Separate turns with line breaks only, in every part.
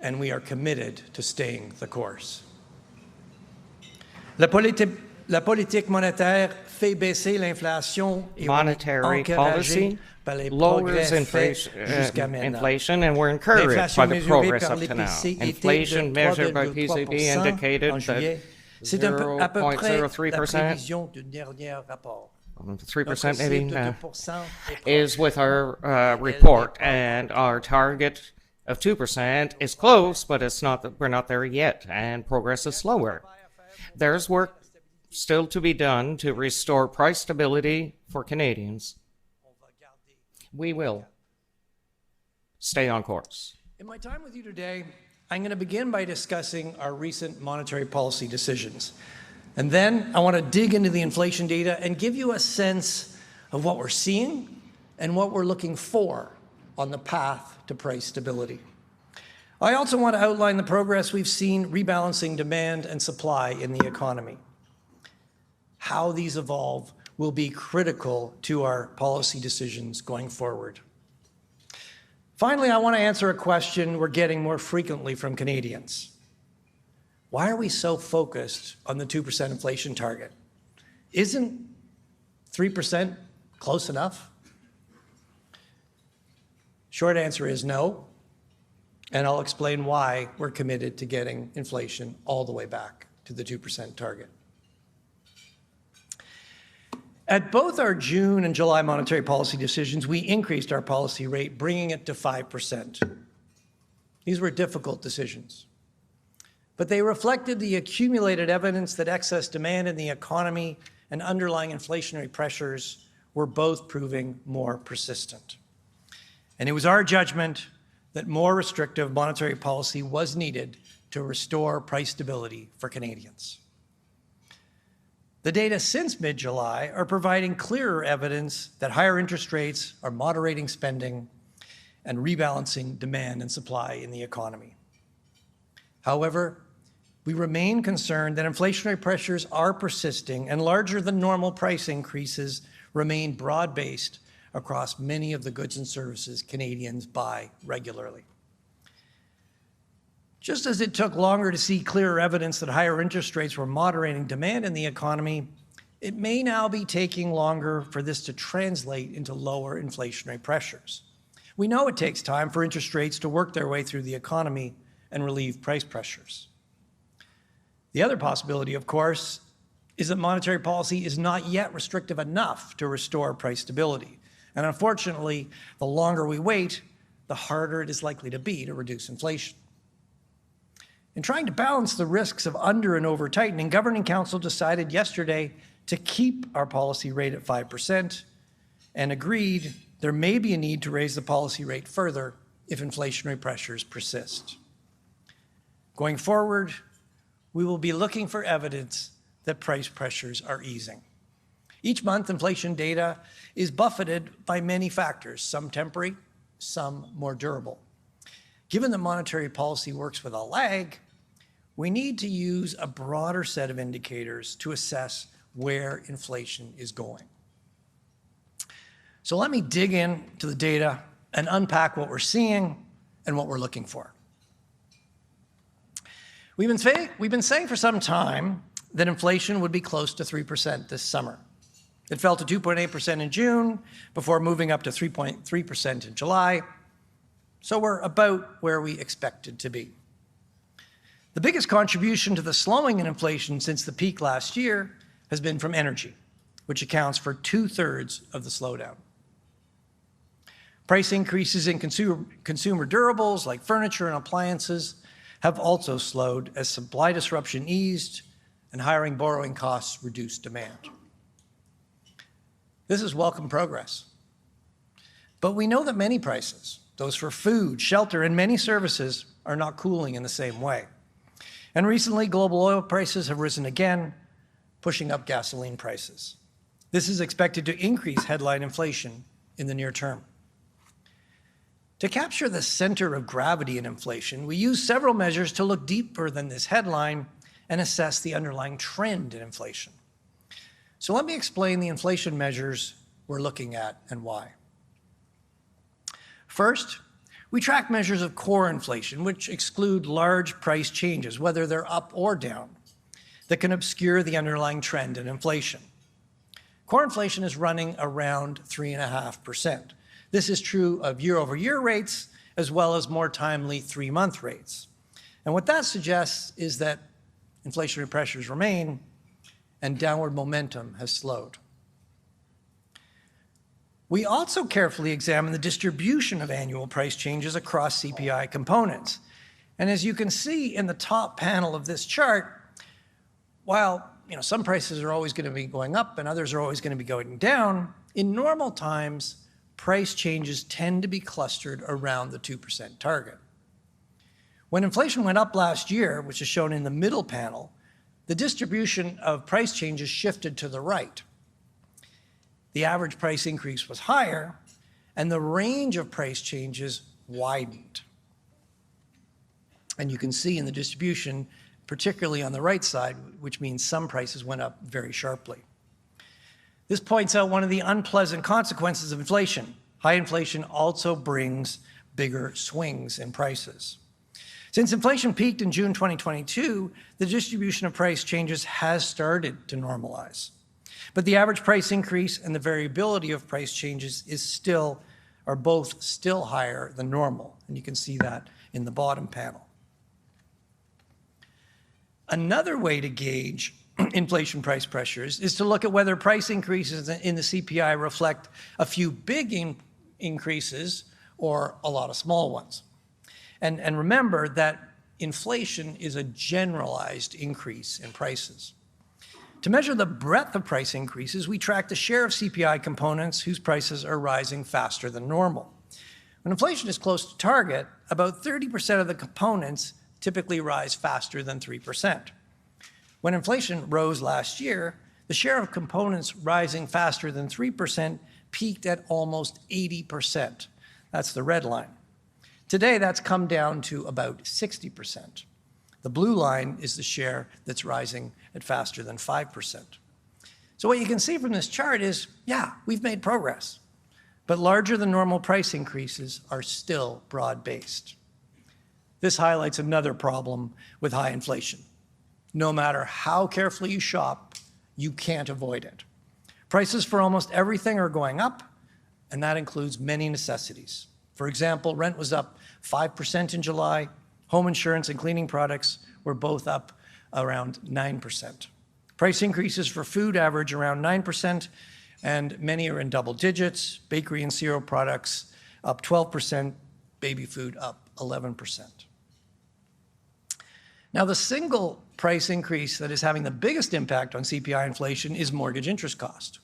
and we are committed to staying the course. La politique monétaire fait baisser l'inflation et
monetary policy
par les
lowers
progrès jusqu'à maintenant.
inflation, and we're encouraged by the progress up to now.
PCE
Inflation measured by PCB indicated that
c'est à peu près la
0.03%.
prévision du dernier rapport.
3% maybe is with our report, and our target of 2% is close, but it's not. We're not there yet, and progress is slower. There's work still to be done to restore price stability for Canadians. We will stay on course.
In my time with you today, I'm going to begin by discussing our recent monetary policy decisions. And then I want to dig into the inflation data and give you a sense of what we're seeing and what we're looking for on the path to price stability. I also want to outline the progress we've seen rebalancing demand and supply in the economy. How these evolve will be critical to our policy decisions going forward. Finally, I want to answer a question we're getting more frequently from Canadians. Why are we so focused on the 2% inflation target? Isn't 3% close enough? Short answer is no, and I'll explain why we're committed to getting inflation all the way back to the 2% target. At both our June and July monetary policy decisions, we increased our policy rate, bringing it to 5%. These were difficult decisions, but they reflected the accumulated evidence that excess demand in the economy and underlying inflationary pressures were both proving more persistent. And it was our judgment that more restrictive monetary policy was needed to restore price stability for Canadians. The data since mid-July are providing clearer evidence that higher interest rates are moderating spending and rebalancing demand and supply in the economy. However, we remain concerned that inflationary pressures are persisting and larger than normal price increases remain broad-based across many of the goods and services Canadians buy regularly. Just as it took longer to see clearer evidence that higher interest rates were moderating demand in the economy, it may now be taking longer for this to translate into lower inflationary pressures. We know it takes time for interest rates to work their way through the economy and relieve price pressures. The other possibility, of course, is that monetary policy is not yet restrictive enough to restore price stability. And unfortunately, the longer we wait, the harder it is likely to be to reduce inflation. In trying to balance the risks of under and over tightening, Governing Council decided yesterday to keep our policy rate at 5% and agreed there may be a need to raise the policy rate further if inflationary pressures persist. Going forward, we will be looking for evidence that price pressures are easing. Each month, inflation data is buffeted by many factors, some temporary, some more durable. Given that monetary policy works with a lag, we need to use a broader set of indicators to assess where inflation is going. So let me dig into the data and unpack what we're seeing and what we're looking for. We've been saying for some time that inflation would be close to 3% this summer. It fell to 2.8% in June before moving up to 3.3% in July. So we're about where we expected to be. The biggest contribution to the slowing in inflation since the peak last year has been from energy, which accounts for 2/3 of the slowdown. Price increases in consumer durables like furniture and appliances have also slowed as supply disruption eased and hiring borrowing costs reduced demand. This is welcome progress. But we know that many prices, those for food, shelter, and many services, are not cooling in the same way. And recently, global oil prices have risen again, pushing up gasoline prices. This is expected to increase headline inflation in the near term. To capture the center of gravity in inflation, we use several measures to look deeper than this headline and assess the underlying trend in inflation. So let me explain the inflation measures we're looking at and why. First, We track measures of core inflation, which exclude large price changes, whether they're up or down, that can obscure the underlying trend in inflation. Core inflation is running around 3.5%. This is true of year-over-year rates, as well as more timely 3-month rates. And what that suggests is that inflationary pressures remain and downward momentum has slowed. We also carefully examine the distribution of annual price changes across CPI components. And as you can see in the top panel of this chart, while some prices are always going to be going up and others are always going to be going down, in normal times, price changes tend to be clustered around the 2% target. When inflation went up last year, which is shown in the middle panel, the distribution of price changes shifted to the right. The average price increase was higher, and the range of price changes widened. And you can see in the distribution, particularly on the right side, which means some prices went up very sharply. This points out one of the unpleasant consequences of inflation. High inflation also brings bigger swings in prices. Since inflation peaked in June 2022, the distribution of price changes has started to normalize. But the average price increase and the variability of price changes are both still higher than normal, and you can see that in the bottom panel. Another way to gauge inflation price pressures is to look at whether price increases in the CPI reflect a few big increases or a lot of small ones. And remember that inflation is a generalized increase in prices. To measure the breadth of price increases, we track the share of CPI components whose prices are rising faster than normal. When inflation is close to target, about 30% of the components typically rise faster than 3%. When inflation rose last year, the share of components rising faster than 3% peaked at almost 80%. That's the red line. Today, that's come down to about 60%. The blue line is the share that's rising at faster than 5%. So what you can see from this chart is, yeah, we've made progress, but larger than normal price increases are still broad-based. This highlights another problem with high inflation. No matter how carefully you shop, you can't avoid it. Prices for almost everything are going up, and that includes many necessities. For example, rent was up 5% in July. Home insurance and cleaning products were both up around 9%. Price increases for food average around 9%, and many are in double digits. Bakery and cereal products up 12%, baby food up 11%. Now, the single price increase that is having the biggest impact on CPI inflation is mortgage interest cost.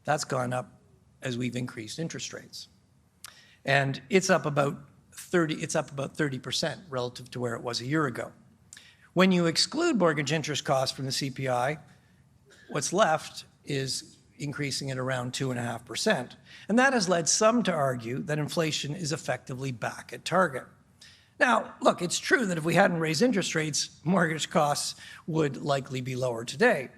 That's gone up as we've increased interest rates. And it's up about 30% relative to where it was a year ago. When you exclude mortgage interest costs from the CPI, what's left is increasing at around 2.5%. And that has led some to argue that inflation is effectively back at target. Now, look, it's true that if we hadn't raised interest rates, mortgage costs would likely be lower today.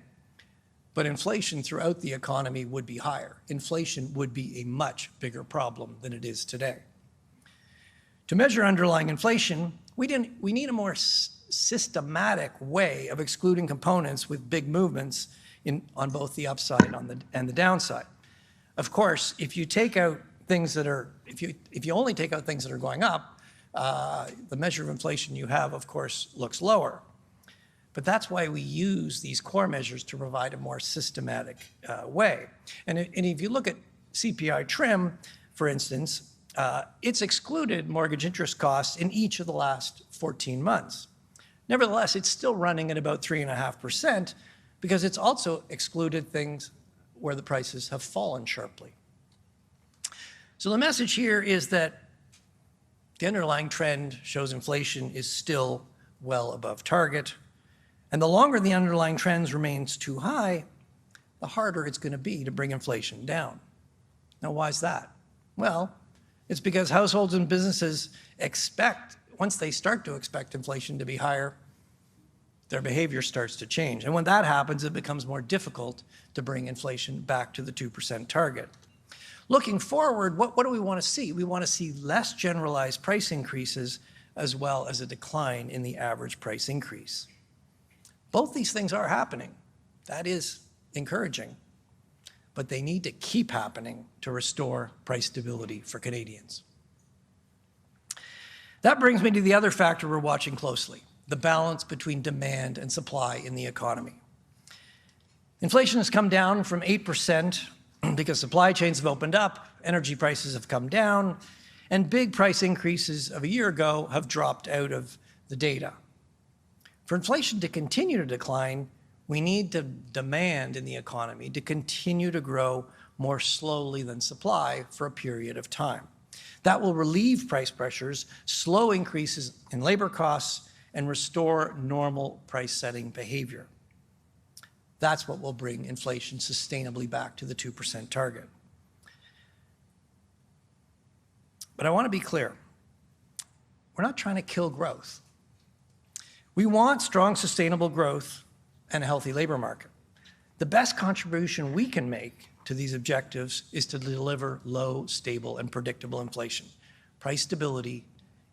But inflation throughout the economy would be higher. Inflation would be a much bigger problem than it is today. To measure underlying inflation, we need a more systematic way of excluding components with big movements on both the upside and the downside. Of course, if you take out things that are, if you only take out things that are going up, the measure of inflation you have, of course, looks lower. But that's why we use these core measures to provide a more systematic way. And if you look at CPI trim, for instance, it's excluded mortgage interest costs in each of the last 14 months. Nevertheless, it's still running at about 3.5% because it's also excluded things where the prices have fallen sharply. So the message here is that the underlying trend shows inflation is still well above target. And the longer the underlying trends remains too high, the harder it's going to be to bring inflation down. Now, why is that? Well, it's because households and businesses expect, once they start to expect inflation to be higher, their behavior starts to change. And when that happens, it becomes more difficult to bring inflation back to the 2% target. Looking forward, what do we want to see? We want to see less generalized price increases as well as a decline in the average price increase. Both these things are happening. That is encouraging, but they need to keep happening to restore price stability for Canadians. That brings me to the other factor we're watching closely, the balance between demand and supply in the economy. Inflation has come down from 8% because supply chains have opened up, energy prices have come down, and big price increases of a year ago have dropped out of the data. For inflation to continue to decline, we need the demand in the economy to continue to grow more slowly than supply for a period of time. That will relieve price pressures, slow increases in labor costs, and restore normal price-setting behavior. That's what will bring inflation sustainably back to the 2% target. But I want to be clear. We're not trying to kill growth. We want strong, sustainable growth and a healthy labor market. The best contribution we can make to these objectives is to deliver low, stable, and predictable inflation. Price stability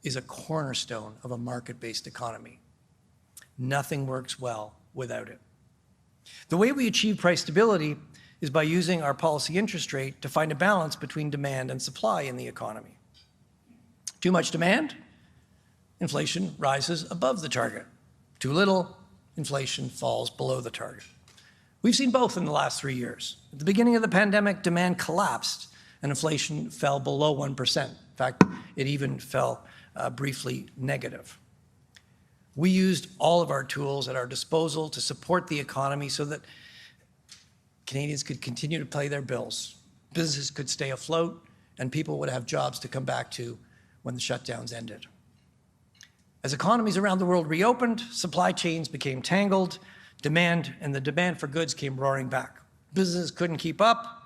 is a cornerstone of a market-based economy. Nothing works well without it. The way we achieve price stability is by using our policy interest rate to find a balance between demand and supply in the economy. Too much demand, inflation rises above the target. Too little, inflation falls below the target. We've seen both in the last 3 years. At the beginning of the pandemic, demand collapsed and inflation fell below 1%. In fact, it even fell briefly negative. We used all of our tools at our disposal to support the economy so that Canadians could continue to pay their bills, businesses could stay afloat, and people would have jobs to come back to when the shutdowns ended. As economies around the world reopened, supply chains became tangled, the demand for goods came roaring back. Businesses couldn't keep up,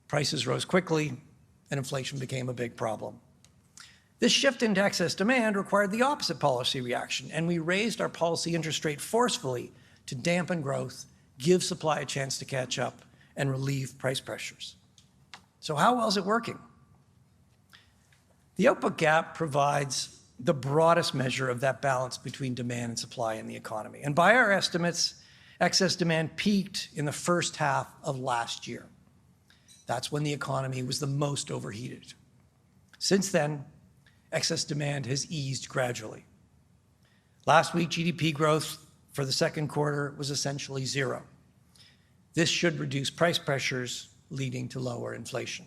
prices rose quickly, and inflation became a big problem. This shift into excess demand required the opposite policy reaction, and we raised our policy interest rate forcefully to dampen growth, give supply a chance to catch up, and relieve price pressures. So how well is it working? The output gap provides the broadest measure of that balance between demand and supply in the economy. And by our estimates, excess demand peaked in the first half of last year. That's when the economy was the most overheated. Since then, excess demand has eased gradually. Last week, GDP growth for the second quarter was essentially zero. This should reduce price pressures, leading to lower inflation.